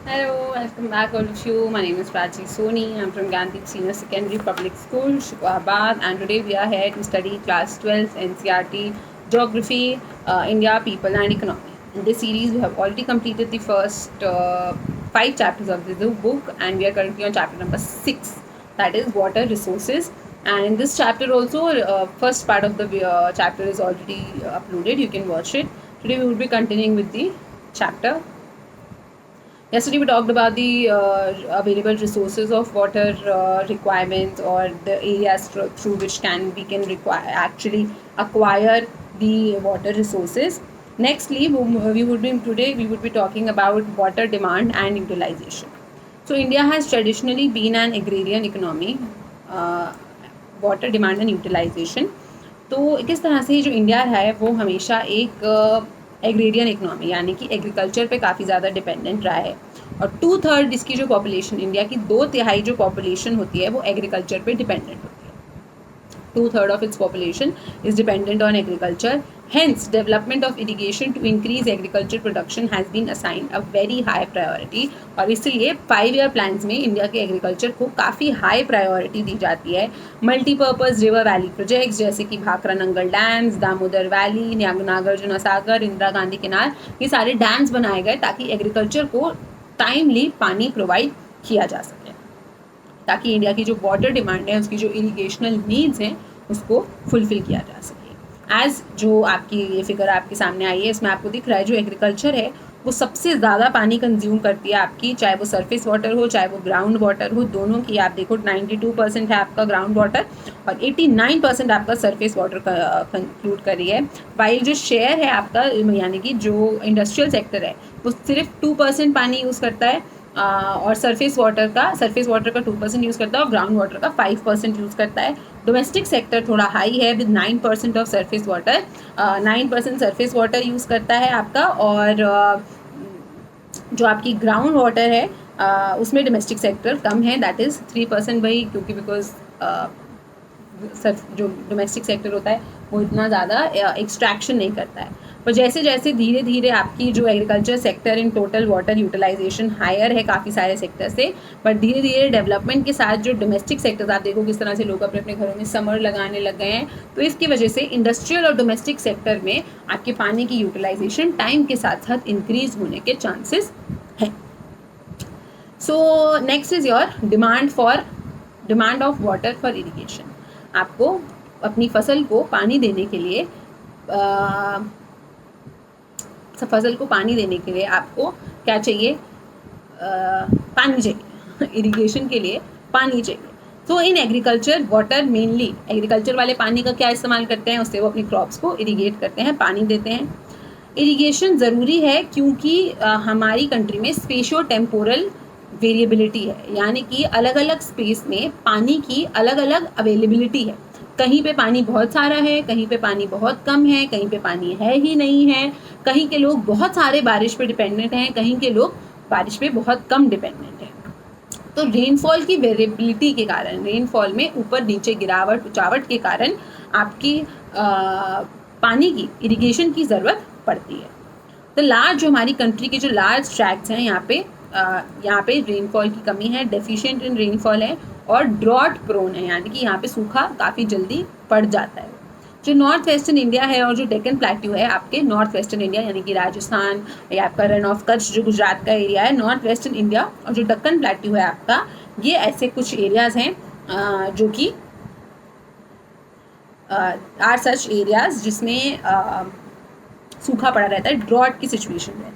Hello, welcome back all of you. My name is Prachi Soni. I'm from Gandhi Senior Secondary Public School, Shukabad, and today we are here to study class 12 NCRT Geography, India, People and Economy. In this series, we have already completed the first 5 chapters of the book, and we are currently on chapter number 6, that is water resources. And in this chapter also, first part of the chapter is already uploaded. You can watch it. Today we will be continuing with the chapter. Yesterday we talked about the available resources of water requirements, or the areas through which we can actually acquire the water resources. Nextly, we would be talking about water demand and utilization. So India has traditionally been an agrarian economy. Water demand and utilisation, तो किस तरह से जो India है वो हमेशा एक agrarian economy यानी कि एग्रीकल्चर पे काफ़ी ज़्यादा डिपेंडेंट रहा है, और 2/3 इसकी जो पॉपुलेशन, इंडिया की 2/3 जो पॉपुलेशन होती है वो एग्रीकल्चर पे डिपेंडेंट होती है. 2/3 of its population is dependent on agriculture. Hence, development of irrigation to increase agriculture production has been assigned a very high priority. और इसलिए 5 year plans में इंडिया के एग्रीकल्चर को काफ़ी हाई प्रायोरिटी दी जाती है. मल्टीपर्पज़ रिवर वैली प्रोजेक्ट्स जैसे कि Bhakra Nangal dams, Damodar valley, Nagarjuna Sagar, Indira Gandhi canal, ये सारे डैम्स बनाए गए ताकि एग्रीकल्चर को टाइमली पानी प्रोवाइड किया जा सके, ताकि इंडिया की जो वाटर डिमांड है, उसकी जो इरिगेशनल नीड्स हैं, उसको फुलफ़िल किया जा सके. एज़ जो आपकी ये फिगर आपके सामने आई है, इसमें आपको दिख रहा है जो एग्रीकल्चर है वो सबसे ज़्यादा पानी कंज्यूम करती है आपकी, चाहे वो सरफेस वाटर हो चाहे वो ग्राउंड वाटर हो, दोनों की आप देखो 92% है आपका ग्राउंड वाटर और 89% आपका सरफेस वाटर कंक्लूड कर रही है. वाइल जो शेयर है आपका, यानी कि जो इंडस्ट्रियल सेक्टर है वो सिर्फ 2% पानी यूज़ करता है, और सरफेस वाटर का 2% यूज़ करता है और ग्राउंड वाटर का 5% यूज़ करता है. डोमेस्टिक सेक्टर थोड़ा हाई है with 9% of surface water, 9% surface water use करता है आपका, और जो आपकी ग्राउंड वाटर है उसमें डोमेस्टिक सेक्टर कम है, दैट इज़ 3%. वही क्योंकि बिकॉज जो डोमेस्टिक सेक्टर होता है वो इतना ज़्यादा एक्सट्रैक्शन नहीं करता है. पर जैसे जैसे धीरे धीरे आपकी जो agriculture sector in total water utilisation higher है काफ़ी सारे सेक्टर से, बट धीरे धीरे डेवलपमेंट के साथ जो डोमेस्टिक सेक्टर्स आप देखो किस तरह से लोग अपने अपने घरों में समर लगाने लग गए हैं, तो इसकी वजह से इंडस्ट्रियल और डोमेस्टिक सेक्टर में आपके पानी की यूटिलाइजेशन टाइम के साथ साथ इंक्रीज होने के चांसेस हैं. So next is your demand of water for irrigation. आपको अपनी फसल को पानी देने के लिए आपको क्या चाहिए? पानी चाहिए. इरिगेशन के लिए पानी चाहिए. तो in agriculture water mainly agriculture वाले पानी का क्या इस्तेमाल करते हैं? उससे वो अपनी क्रॉप्स को इरिगेट करते हैं, पानी देते हैं. इरिगेशन ज़रूरी है क्योंकि हमारी कंट्री में स्पेशो टेम्पोरल वेरिएबिलिटी है, यानी कि अलग अलग स्पेस में पानी की अलग अलग अवेलेबिलिटी है. कहीं पे पानी बहुत सारा है, कहीं पे पानी बहुत कम है, कहीं पे पानी है ही नहीं है, कहीं के लोग बहुत सारे बारिश पे डिपेंडेंट हैं, कहीं के लोग बारिश पे बहुत कम डिपेंडेंट हैं. तो रेनफॉल की वेरिएबिलिटी के कारण, रेनफॉल में ऊपर नीचे गिरावट उचावट के कारण आपकी पानी की इरिगेशन की ज़रूरत पड़ती है. तो लार्ज जो हमारी कंट्री के जो लार्ज ट्रैक्ट्स हैं, यहाँ पे रेनफॉल की कमी है, डेफिशिएंट इन रेनफॉल है और ड्रॉट प्रोन है, यानी कि यहाँ पे सूखा काफ़ी जल्दी पड़ जाता है. जो नॉर्थ वेस्टर्न इंडिया है और जो डेक्कन प्लेट्यू है, आपके नॉर्थ वेस्टर्न इंडिया यानी कि राजस्थान या आपका रन ऑफ कच्छ जो गुजरात का एरिया है, नॉर्थ वेस्टर्न इंडिया, और जो डेक्कन प्लेट्यू है आपका, ये ऐसे कुछ एरियाज़ हैं जो कि आर सच एरियाज जिसमें सूखा पड़ा रहता है, ड्रॉट की सिचुएशन रहती है.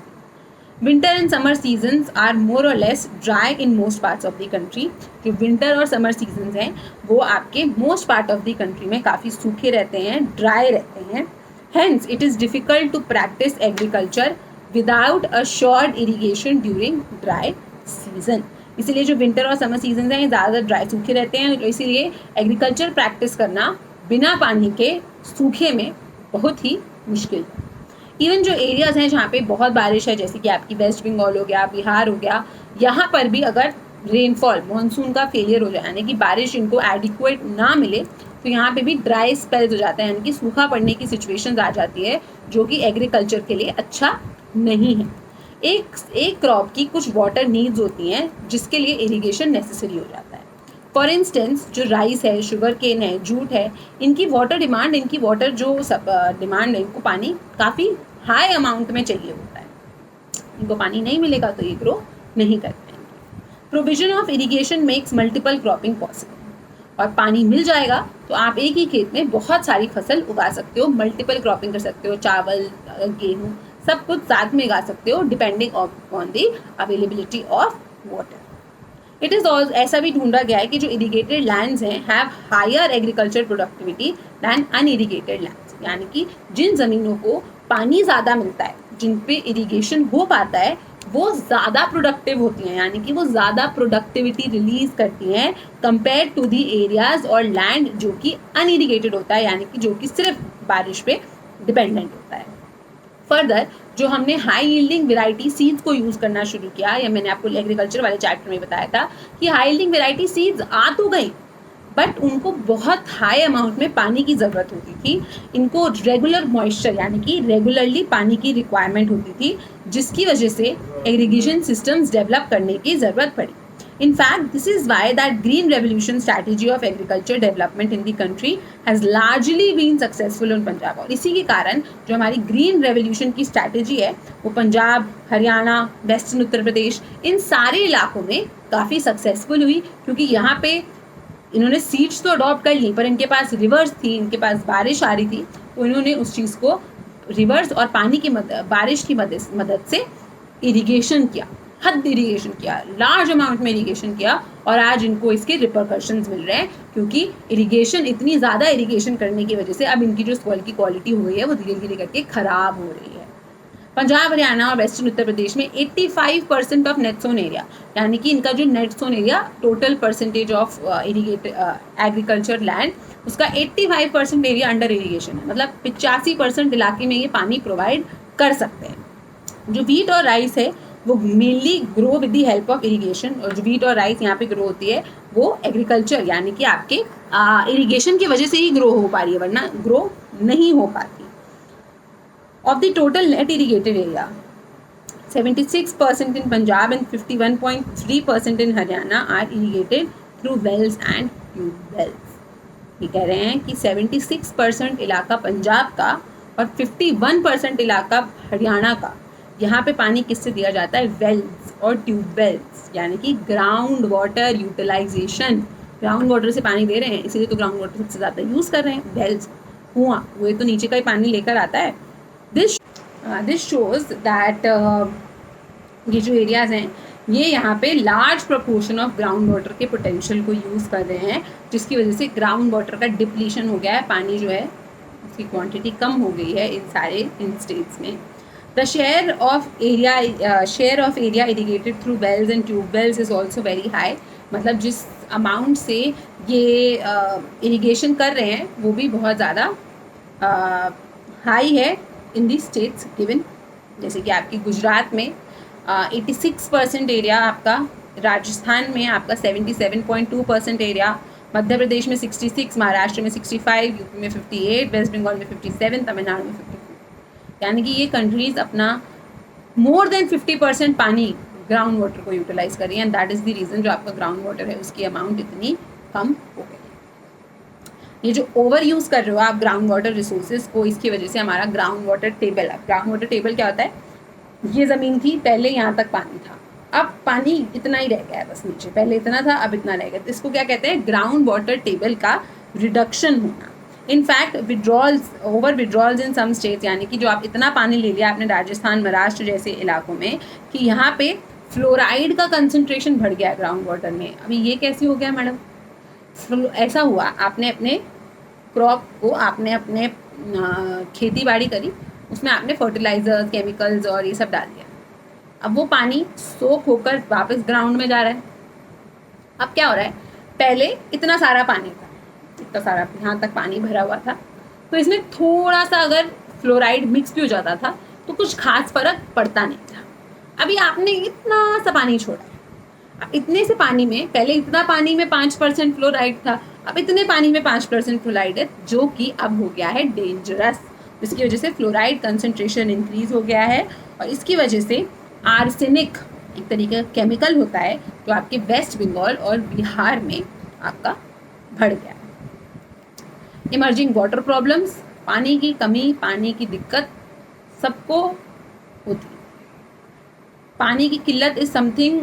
Winter and summer seasons are more or less dry in most parts of the country. जो विंटर और समर सीजन्स हैं वो आपके most part of the country में काफ़ी सूखे रहते हैं, ड्राई रहते हैं. Hence it is difficult to practise agriculture without a assured irrigation during dry season. इसीलिए जो विंटर और समर सीजन हैं ज़्यादा ड्राई सूखे रहते हैं, इसीलिए एग्रीकल्चर प्रैक्टिस करना बिना पानी के सूखे में बहुत ही मुश्किल है. इवन जो एरियाज़ हैं जहाँ पे बहुत बारिश है, जैसे कि आपकी वेस्ट बंगाल हो गया, बिहार हो गया, यहाँ पर भी अगर रेनफॉल मानसून का फेलियर हो जाए, यानी कि बारिश इनको एडिक्वेट ना मिले, तो यहाँ पे भी ड्राई स्पेल्स हो जाता है, यानी कि सूखा पड़ने की सिचुएशंस आ जाती है, जो कि एग्रीकल्चर के लिए अच्छा नहीं है. एक एक क्रॉप की कुछ वाटर नीड्स होती हैं जिसके लिए इरिगेशन नेसेसरी हो जाता है। फॉर इंस्टेंस जो राइस है, शुगर केन है, जूट है, इनकी वाटर डिमांड, इनकी वाटर जो सब डिमांड है, इनको पानी काफ़ी हाई अमाउंट में चाहिए होता है। इनको पानी नहीं मिलेगा तो ये ग्रो नहीं कर पाएंगे। Provision of irrigation makes multiple cropping possible. और पानी मिल जाएगा तो आप एक ही खेत में बहुत सारी फसल उगा सकते हो, मल्टीपल क्रॉपिंग कर सकते हो, चावल, गेहूँ, सब कुछ साथ में उगा सकते हो depending on the availability of water. It is all ऐसा भी ढूंढा गया है कि जो इरीगेटेड लैंड्स हैं have higher agriculture productivity than unirrigated lands, यानी कि जिन ज़मीनों को पानी ज़्यादा मिलता है, जिन पे इरीगेशन हो पाता है, वो ज़्यादा प्रोडक्टिव होती हैं, यानी कि वो ज़्यादा प्रोडक्टिविटी रिलीज करती हैं कंपेयर टू दी एरियाज और लैंड जो कि अनइरीगेटेड होता है, यानी कि जो कि सिर्फ बारिश पे डिपेंडेंट होता है। फर्दर जो हमने हाई यील्डिंग वेराइटी सीड्स को यूज़ करना शुरू किया, या मैंने आपको एग्रीकल्चर वाले चैप्टर में बताया था कि हाई यील्डिंग वेराइटी सीड्स आ तो गई बट उनको बहुत हाई अमाउंट में पानी की ज़रूरत होती थी, इनको रेगुलर मॉइस्चर यानी कि रेगुलरली पानी की रिक्वायरमेंट होती थी, जिसकी वजह से इरिगेशन सिस्टम्स डेवलप करने की ज़रूरत पड़ी। In fact, this is why that green revolution strategy of agriculture development in the country has largely been successful in Punjab। और इसी के कारण जो हमारी ग्रीन रेवोल्यूशन की स्ट्रैटेजी है वो पंजाब, हरियाणा, वेस्टर्न उत्तर प्रदेश, इन सारे इलाकों में काफ़ी सक्सेसफुल हुई, क्योंकि यहाँ पे इन्होंने सीड्स तो अडॉप्ट कर ली पर इनके पास रिवर्स थी, इनके पास बारिश आ रही थी, तो इन्होंने उस चीज़ को रिवर्स और पानी की बारिश की मदद से इरिगेशन किया, हद इरिगेशन किया, लार्ज अमाउंट में इरिगेशन किया, और आज इनको इसके रिपरकशंस मिल रहे हैं, क्योंकि इरिगेशन, इतनी ज़्यादा इरिगेशन करने की वजह से अब इनकी जो सॉइल की क्वालिटी हो गई है वो धीरे धीरे करके ख़राब हो रही है। पंजाब, हरियाणा और वेस्टर्न उत्तर प्रदेश में 85% ऑफ नेट सोन एरिया, यानी कि इनका जो net sown area total percentage of agriculture land, उसका 85% एरिया अंडर इरीगेशन है, मतलब 85% इलाके में ये पानी प्रोवाइड कर सकते हैं। जो वीट और राइस है वो mainly grow with the help of irrigation, और जो वीट और राइस यहाँ पे ग्रो होती है वो एग्रीकल्चर यानी कि आपके इरीगेशन की वजह से ही ग्रो हो पा रही है, वरना ग्रो नहीं हो पाती। Of the total net irrigated area, 76% in Punjab and 51.3% in Haryana are irrigated through wells and tube wells। ये कह रहे हैं कि 76% इलाका पंजाब का और 51% इलाका हरियाणा का, यहाँ पे पानी किससे दिया जाता है? वेल्स और ट्यूब वेल्स, यानी कि ground water utilisation. Ground water से पानी दे रहे हैं, इसीलिए तो ग्राउंड वाटर सबसे ज़्यादा यूज़ कर रहे हैं। वेल्स, कुआँ, वो तो नीचे का ही पानी लेकर आता है। दिस शोज दैट ये जो एरियाज़ हैं ये यहाँ पे large proportion of ground water के पोटेंशियल को यूज़ कर रहे हैं, जिसकी वजह से ग्राउंड वाटर का डिप्लीशन हो गया है, पानी जो है उसकी क्वांटिटी कम हो गई है इन स्टेट्स में। The share of area irrigated through wells and tube wells is also very high, मतलब जिस अमाउंट से ये इरीगेशन कर रहे हैं वो भी बहुत ज़्यादा हाई है इन दी स्टेट्स गिवन। जैसे कि आपकी गुजरात में 86% एरिया आपका, राजस्थान में आपका 77.2% एरिया, मध्य प्रदेश में 66, महाराष्ट्र में 65, यूपी में 58, वेस्ट बंगाल में 57, तमिलनाडु में 54, यानी कि ये कंट्रीज़ अपना मोर देन 50% पानी ग्राउंड वाटर को यूटिलाइज कर रही है, and that is the reason जो आपका ग्राउंड वाटर है उसकी अमाउंट इतनी कम हो गई। ये जो ओवर यूज़ कर रहे हो आप ग्राउंड वाटर रिसोर्सेज को, इसकी वजह से हमारा ground water table, ground water table क्या होता है? ये ज़मीन थी, पहले यहाँ तक पानी था, अब पानी इतना ही रह गया है बस नीचे, पहले इतना था अब इतना रह गया, तो इसको क्या कहते हैं? ग्राउंड वाटर टेबल का रिडक्शन होना। इनफैक्ट ओवर विड्रॉल्स इन सम स्टेट्स, यानी कि जो आप इतना पानी ले लिया आपने राजस्थान, महाराष्ट्र जैसे इलाकों में कि यहाँ पे फ्लोराइड का कंसनट्रेशन बढ़ गया ग्राउंड वाटर में। अभी ये कैसे हो गया मैडम? ऐसा हुआ, आपने अपने क्रॉप को, आपने अपने खेती बाड़ी करी, उसमें आपने फर्टिलाइजर्स, केमिकल्स और ये सब डाल दिया, अब वो पानी सोख होकर वापस ग्राउंड में जा रहा है। अब क्या हो रहा है? पहले इतना सारा पानी था, इतना सारा यहाँ तक पानी भरा हुआ था, तो इसमें थोड़ा सा अगर फ्लोराइड मिक्स भी हो जाता था तो कुछ खास फर्क पड़ता नहीं था। अभी आपने इतना सा पानी छोड़ा, अब इतने से पानी में, पहले इतना पानी में 5% फ्लोराइड था, अब इतने पानी में 5% फ्लोराइड है, जो कि अब हो गया है डेंजरस, जिसकी वजह से फ्लोराइड कंसंट्रेशन इंक्रीज हो गया है, और इसकी वजह से आर्सेनिक एक तरीके का केमिकल होता है जो आपके वेस्ट बंगाल और बिहार में आपका बढ़ गया है। इमर्जिंग वाटर प्रॉब्लम्स, पानी की कमी, पानी की दिक्कत सबको होती है। पानी की किल्लत इज समथिंग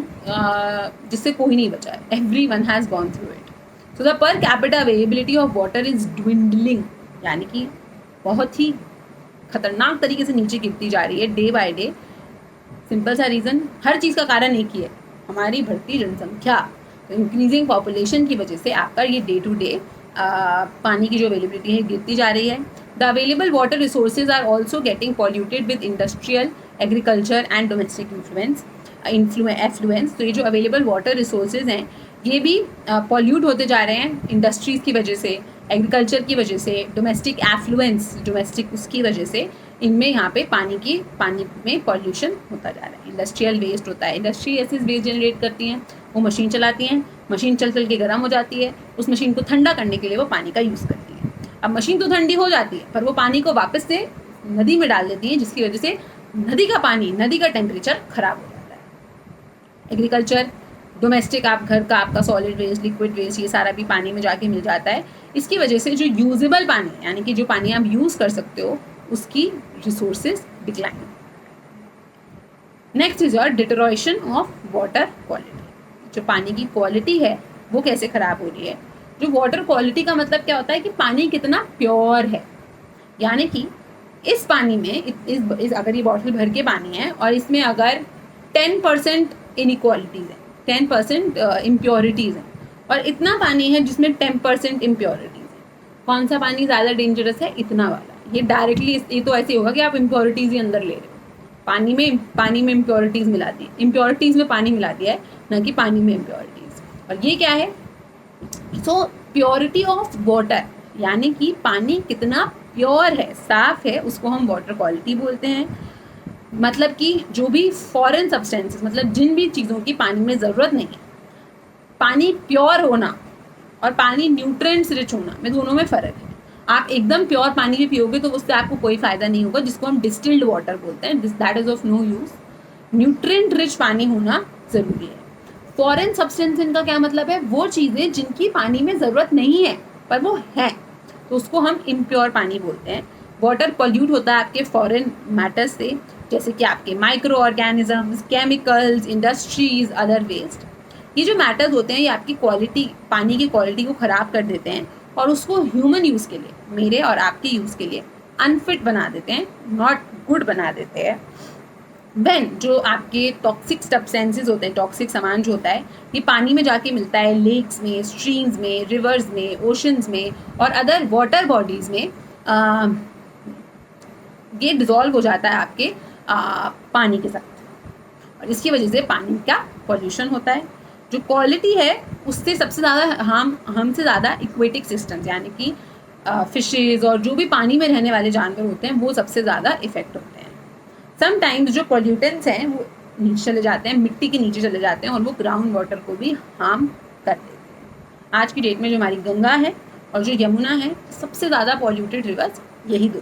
जिससे कोई नहीं बचा है, every one has gone through it. So the per capita availability of water is dwindling, यानी कि बहुत ही खतरनाक तरीके से नीचे गिरती जा रही है डे बाय डे। सिंपल सा रीज़न, हर चीज़ का कारण एक ही है, हमारी बढ़ती जनसंख्या। तो इंक्रीजिंग पॉपुलेशन की वजह से आपका ये डे टू डे पानी की जो अवेलेबिलिटी है गिरती जा रही है। The available water resources are also getting polluted with industrial, agriculture and domestic effluents. तो ये जो अवेलेबल वाटर रिसोर्सेज हैं ये भी पॉल्यूट होते जा रहे हैं इंडस्ट्रीज़ की वजह से, एग्रीकल्चर की वजह से, डोमेस्टिक एफ्लुएंस, डोमेस्टिक उसकी वजह से इनमें यहाँ पे पानी में पॉल्यूशन होता जा रहा है। इंडस्ट्रियल वेस्ट होता है, इंडस्ट्री ऐसी वेस्ट जनरेट करती हैं, वो मशीन चलाती हैं, मशीन चल चल के गर्म हो जाती है, उस मशीन को ठंडा करने के लिए वो पानी का यूज़ करती है। अब मशीन तो ठंडी हो जाती है पर वो पानी को वापस से नदी में डाल देती है, जिसकी वजह से नदी का टेम्परेचर ख़राब हो जाता है। एग्रीकल्चर, डोमेस्टिक, आप घर का आपका सॉलिड वेस्ट, लिक्विड वेस्ट, ये सारा भी पानी में जाके मिल जाता है। इसकी वजह से जो यूजेबल पानी, यानी कि जो पानी आप यूज़ कर सकते हो, उसकी resources decline. Next is your deterioration of water quality. जो पानी की क्वालिटी है वो कैसे ख़राब हो रही है। जो वाटर क्वालिटी का मतलब क्या होता है कि पानी कितना प्योर है, यानी कि इस पानी में इस अगर ये बॉटल भर के पानी है और इसमें अगर 10% इनइक्वालिटीज़ हैं, 10% इम्प्योरिटीज़ हैं, और इतना पानी है जिसमें 10% इम्प्योरिटीज़ हैं, कौन सा पानी ज़्यादा डेंजरस है? इतना वाला। ये डायरेक्टली ये तो ऐसे होगा कि आप इम्प्योरिटीज़ ही अंदर ले रहे हो, पानी में इम्प्योरिटीज़ मिला दी, इम्प्योरिटीज़ में पानी मिला दिया है, ना कि पानी में इम्प्योरिटीज़। और ये क्या है? सो प्योरिटी ऑफ वाटर, यानी कि पानी कितना प्योर है, साफ़ है, उसको हम वाटर क्वालिटी बोलते हैं। मतलब कि जो भी फॉरेन सब्सटेंसेस, मतलब जिन भी चीज़ों की पानी में ज़रूरत नहीं है, पानी प्योर होना और पानी न्यूट्रिएंट्स रिच होना में दोनों में फ़र्क है। आप एकदम प्योर पानी भी पियोगे तो उससे आपको कोई फ़ायदा नहीं होगा, जिसको हम डिस्टिल्ड वाटर बोलते हैं, that is of no use. Nutrient rich पानी होना ज़रूरी है। फॉरेन सब्सटेंस इनका क्या मतलब है? वो चीज़ें जिनकी पानी में ज़रूरत नहीं है पर वो है, तो उसको हम इम्प्योर पानी बोलते हैं। वाटर पॉल्यूट होता है आपके फॉरेन मैटर्स से, जैसे कि आपके micro organisms, chemicals, industries, other waste. ये जो मैटर्स होते हैं ये आपकी क्वालिटी, पानी की क्वालिटी को ख़राब कर देते हैं और उसको ह्यूमन यूज़ के लिए, मेरे और आपके यूज़ के लिए अनफिट बना देते हैं, नॉट गुड बना देते हैं। व्हेन जो आपके टॉक्सिक सब्सटेंसेस होते हैं, टॉक्सिक सामान जो होता है, ये पानी में जाके मिलता है, लेक्स में, स्ट्रीम्स में, रिवर्स में, ओशंस में और अदर वाटर बॉडीज़ में, ये डिज़ोल्व हो जाता है आपके पानी के साथ, और इसकी वजह से पानी का पॉल्यूशन होता है। जो क्वालिटी है उससे सबसे ज़्यादा हमसे ज़्यादा एक्वेटिक सिस्टम्स, यानी कि फिशेज़ और जो भी पानी में रहने वाले जानवर होते हैं वो सबसे ज़्यादा इफ़ेक्ट होते हैं। समटाइम्स जो पॉल्यूटेंट्स हैं वो नीचे चले जाते हैं, मिट्टी के नीचे चले जाते हैं और वो ग्राउंड वाटर को भी हार्म कर देते हैं। आज की डेट में जो हमारी गंगा है और जो यमुना है, सबसे ज़्यादा पॉल्यूटेड रिवर्स यही दो।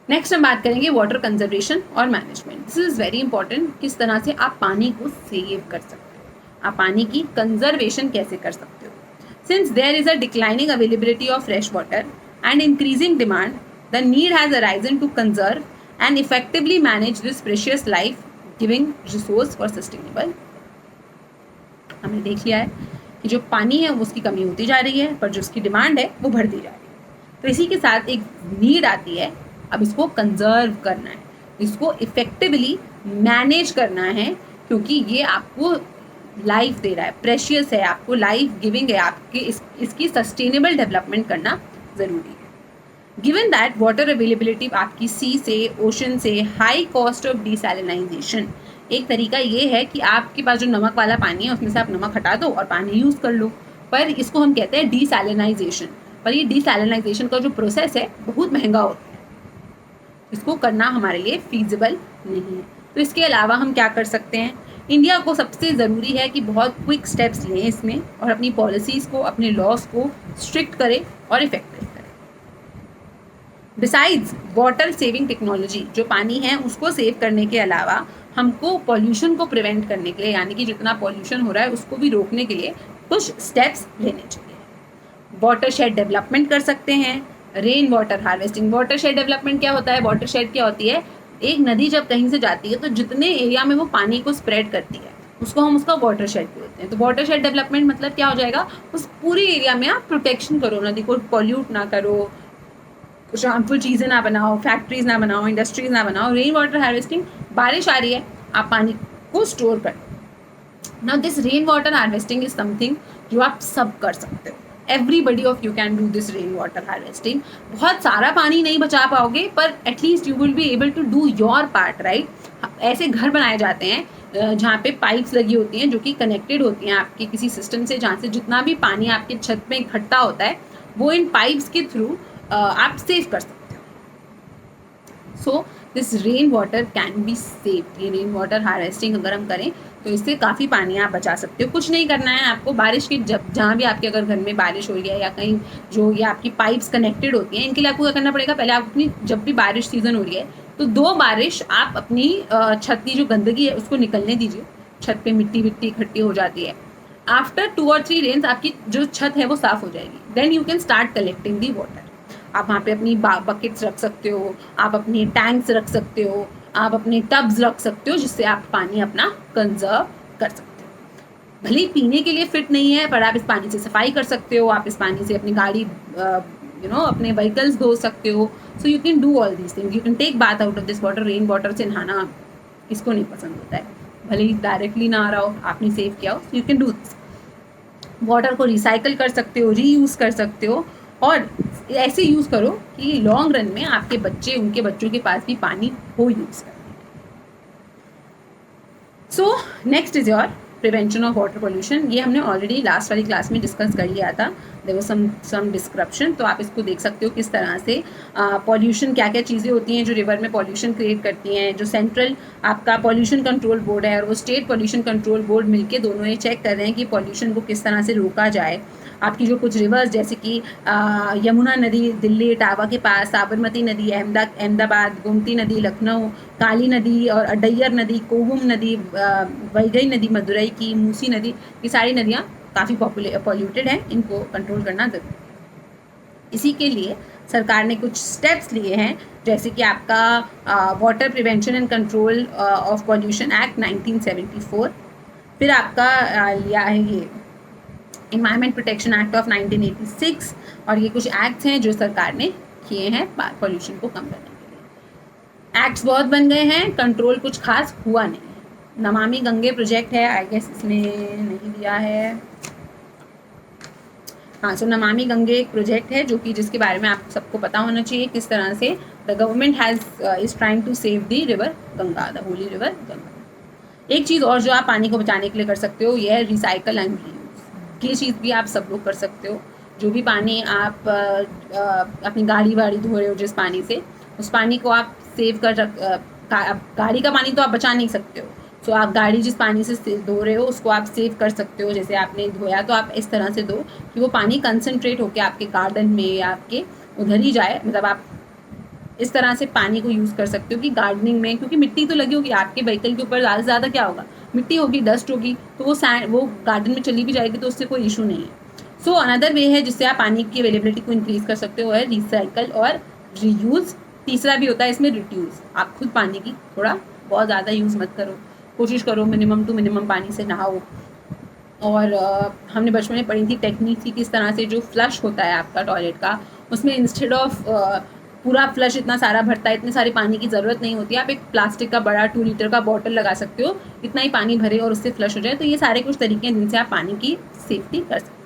नेक्स्ट हम बात करेंगे वाटर कंजर्वेशन और management. This is very important, किस तरह से आप पानी को सेव कर सकते हो, आप पानी की कंजर्वेशन कैसे कर सकते हो। Since there is a declining availability of fresh water and increasing demand, the need has arisen to conserve and effectively manage this precious life giving resource for sustainable। हमने देख लिया है कि जो पानी है वो उसकी कमी होती जा रही है, पर जो उसकी डिमांड है वो बढ़ती जा रही है। तो इसी के साथ एक नीड आती है, अब इसको कंजर्व करना है, इसको इफेक्टिवली मैनेज करना है, क्योंकि ये आपको लाइफ दे रहा है, प्रेशियस है, आपको लाइफ गिविंग है, आपके इसकी सस्टेनेबल डेवलपमेंट करना ज़रूरी है। गिवन दैट वाटर अवेलेबिलिटी आपकी सी से, ओशन से, हाई कॉस्ट ऑफ डिसैलिनाइजेशन, एक तरीका ये है कि आपके पास जो नमक वाला पानी है उसमें से आप नमक हटा दो और पानी यूज़ कर लो, पर इसको हम कहते हैं डिसैलिनाइजेशन। पर ये डिसैलिनाइजेशन का जो प्रोसेस है बहुत महंगा होता है, इसको करना हमारे लिए फीजिबल नहीं है। तो इसके अलावा हम क्या कर सकते हैं? इंडिया को सबसे ज़रूरी है कि बहुत क्विक स्टेप्स लें इसमें और अपनी पॉलिसीज़ को, अपने लॉज को स्ट्रिक्ट करें और इफेक्टिव करें। बिसाइड्स वाटर सेविंग टेक्नोलॉजी, जो पानी है उसको सेव करने के अलावा हमको पॉल्यूशन को प्रिवेंट करने के लिए, यानी कि जितना पॉल्यूशन हो रहा है उसको भी रोकने के लिए कुछ स्टेप्स लेने चाहिए। वाटर शेड डेवलपमेंट कर सकते हैं, rain water harvesting. Water shade development क्या होता है? वाटर शेड क्या होती है? एक नदी जब कहीं से जाती है तो जितने एरिया में वो पानी को स्प्रेड करती है उसको हम उसका वाटर शेड बोलते हैं। तो वाटर शेड डेवलपमेंट मतलब क्या हो जाएगा? उस पूरी एरिया में आप प्रोटेक्शन करो, नदी को पॉल्यूट ना करो, कुछ हार्मफुल चीज़ें ना बनाओ, फैक्ट्रीज ना बनाओ, इंडस्ट्रीज ना बनाओ। रेन वाटर हार्वेस्टिंग, बारिश आ रही है, आप पानी को स्टोर कर। Now this rain water harvesting is something जो आप सब कर सकते हो। Everybody of you can do this rain water harvesting. बहुत सारा पानी नहीं बचा पाओगे पर at least you will be able to do your part, right. ऐसे घर बनाए जाते हैं जहाँ पे पाइप्स लगी होती हैं जो कि कनेक्टेड होती हैं आपके किसी सिस्टम से, जहाँ से जितना भी पानी आपके छत में इकट्ठा होता है वो इन पाइप्स के थ्रू आप सेव कर सकते हो। So this rain water can be saved. ये रेन वाटर हार्वेस्टिंग अगर हम करें तो इससे काफ़ी पानी आप बचा सकते हो। कुछ नहीं करना है आपको, बारिश की जब जहाँ भी आपके अगर घर में बारिश हो रही है या कहीं जो ये आपकी पाइप्स कनेक्टेड होती हैं, इनके लिए आपको क्या करना पड़ेगा? पहले आप अपनी, जब भी बारिश सीजन हो रही है तो 2 बारिश आप अपनी छत की जो गंदगी है उसको निकलने दीजिए। छत पे मिट्टी इकट्ठी हो जाती है। आफ्टर 2 और 3 रेन्स आपकी जो छत है वो साफ हो जाएगी। Then you can start collecting the water. आप वहाँ पे अपनी बकेट्स रख सकते हो, आप अपने टैंक्स रख सकते हो, आप अपने टब्स रख सकते हो, जिससे आप पानी अपना कंजर्व कर सकते हो। भले ही पीने के लिए फिट नहीं है पर आप इस पानी से सफाई कर सकते हो, आप इस पानी से अपनी गाड़ी अपने व्हीकल्स धो सकते हो। So you can do all these things. You can take bath out of this water. Rain water से नहाना किसको नहीं पसंद होता है, भले ही डायरेक्टली ना आ रहा हो, आपने सेव किया हो। So you can do this. Water को रिसाइकल कर सकते हो, रीयूज़ कर सकते हो, और ऐसे यूज़ करो कि लॉन्ग रन में आपके बच्चे, उनके बच्चों के पास भी पानी हो यूज़ करने। So next is your prevention of water pollution. ये हमने ऑलरेडी लास्ट वाली क्लास में डिस्कस कर लिया था। देयर वाज सम डिस्क्रप्शन, तो आप इसको देख सकते हो किस तरह से पॉल्यूशन, क्या क्या चीज़ें होती हैं जो रिवर में पॉल्यूशन क्रिएट करती हैं। जो सेंट्रल आपका पॉल्यूशन कंट्रोल बोर्ड है और वो स्टेट पॉल्यूशन कंट्रोल बोर्ड मिलके दोनों ये चेक कर रहे हैं कि पॉल्यूशन को किस तरह से रोका जाए। आपकी जो कुछ रिवर्स जैसे कि यमुना नदी दिल्ली इटावा के पास, साबरमती नदी अहमदाबाद, गोमती नदी लखनऊ, काली नदी और अडैयर नदी, कोहुम नदी, वैगई नदी मदुरई की, मूसी नदी, ये सारी नदियाँ काफ़ी पॉल्यूटेड हैं। इनको कंट्रोल करना जरूरी। इसी के लिए सरकार ने कुछ स्टेप्स लिए हैं, जैसे कि आपका water prevention and control of pollution act 1974, फिर आपका लिया है ये एनवायरमेंट प्रोटेक्शन एक्ट ऑफ 1986, और ये कुछ एक्ट्स हैं जो सरकार ने किए हैं पॉल्यूशन को कम करने के लिए। एक्ट्स बहुत बन गए हैं, कंट्रोल कुछ खास हुआ नहीं है। नमामि गंगे प्रोजेक्ट है, आई गेस इसमें नहीं दिया है। हाँ, सो नमामि गंगे एक प्रोजेक्ट है जो कि जिसके बारे में आप सबको पता होना चाहिए किस तरह से the government is trying to save the river Ganga, the holy river Ganga. एक चीज़ और जो आप पानी को बचाने के लिए कर सकते हो, यह है रिसाइकल एंड रीयूज। ये चीज़ भी आप सब लोग कर सकते हो। जो भी पानी आप अपनी गाड़ी वाड़ी धो रहे हो, जिस पानी से, उस पानी को आप सेव कर गाड़ी का पानी तो आप बचा नहीं सकते हो। सो आप गाड़ी जिस पानी से धो रहे हो उसको आप सेव कर सकते हो। जैसे आपने धोया तो आप इस तरह से धो कि वो पानी कंसनट्रेट होकर आपके गार्डन में या आपके उधर ही जाए। मतलब आप इस तरह से पानी को यूज़ कर सकते हो कि गार्डनिंग में, क्योंकि मिट्टी तो लगी होगी आपके व्हीकल के ऊपर, ज़्यादा से ज़्यादा क्या होगा, मिट्टी होगी, डस्ट होगी, तो वो गार्डन में चली भी जाएगी, तो उससे कोई इशू नहीं है। सो अनदर वे है जिससे आप पानी की अवेलेबिलिटी को इंक्रीज़ कर सकते हो है रिसाइकल और रीयूज़। तीसरा भी होता है इसमें रिड्यूस। आप खुद पानी की थोड़ा बहुत ज़्यादा यूज़ मत करो, कोशिश करो मिनिमम टू मिनिमम पानी से नहाओ। और हमने बचपन में पढ़ी थी टेक्निक थी किस तरह से जो फ्लश होता है आपका टॉयलेट का, उसमें इंस्टेड ऑफ पूरा फ्लश इतना सारा भरता है, इतने सारे पानी की ज़रूरत नहीं होती। आप एक प्लास्टिक का बड़ा 2 लीटर का बॉटल लगा सकते हो, इतना ही पानी भरे और उससे फ्लश हो जाए। तो ये सारे कुछ तरीके हैं जिनसे आप पानी की सेफ्टी कर सकते हो।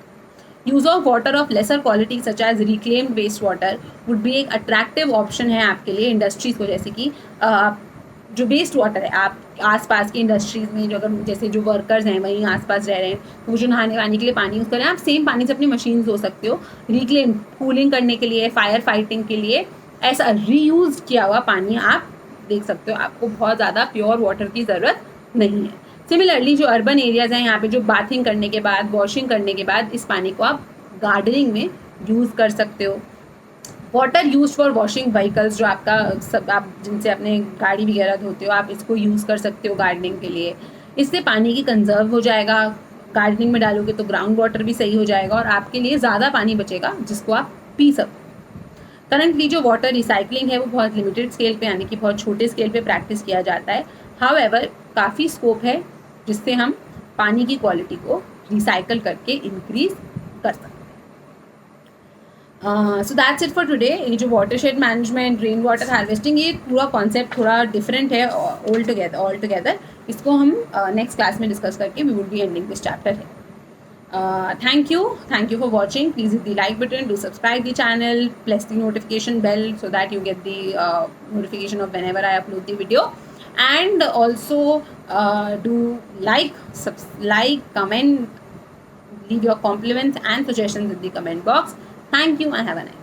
Use of water of lesser quality such as reclaimed waste water would be एक अट्रैक्टिव ऑप्शन है आपके लिए इंडस्ट्रीज़ को। जैसे कि जो वेस्ट वाटर है आप आसपास की इंडस्ट्रीज़ में, जो अगर जैसे जो वर्कर्स हैं वहीं आसपास रह रहे हैं, वो जो नहाने वाने के लिए पानी यूज़ करें, आप सेम पानी से अपनी मशीन धो सकते हो। रिक्लेम कूलिंग करने के लिए, फायर फाइटिंग के लिए, ऐसा रीयूज़ किया हुआ पानी आप देख सकते हो। आपको बहुत ज़्यादा प्योर वाटर की ज़रूरत नहीं है। सिमिलरली जो अर्बन एरियाज़ हैं, यहाँ पे जो बाथिंग करने के बाद, वॉशिंग करने के बाद, इस पानी को आप गार्डनिंग में यूज़ कर सकते हो। Water use for washing vehicles, जो आपका सब आप जिनसे अपने गाड़ी वगैरह धोते हो, आप इसको यूज़ कर सकते हो गार्डनिंग के लिए। इससे पानी की कंजर्व हो जाएगा, गार्डनिंग में डालोगे तो ग्राउंड वाटर भी सही हो जाएगा और आपके लिए ज़्यादा पानी बचेगा जिसको आप पी सको। करंटली जो वाटर रिसाइकलिंग है वो बहुत लिमिटेड स्केल पे, यानी कि बहुत छोटे स्केल पे प्रैक्टिस किया जाता है। हाउएवर काफ़ी स्कोप है जिससे हम पानी की क्वालिटी को रिसाइकल करके इंक्रीज कर सकते हैं। So that's it for today. ये जो watershed management, rain water harvesting, ये पूरा कॉन्सेप्ट थोड़ा डिफरेंट है ऑल टुगेदर। इसको हम नेक्स्ट क्लास में डिस्कस करके we would be ending this chapter है। Thank you for watching. Please hit the like button, do subscribe the channel, press the notification bell so that you get the notification of whenever I upload the video, and also do like, comment, leave your compliments and suggestions in the comment box. Thank you and have a nice day.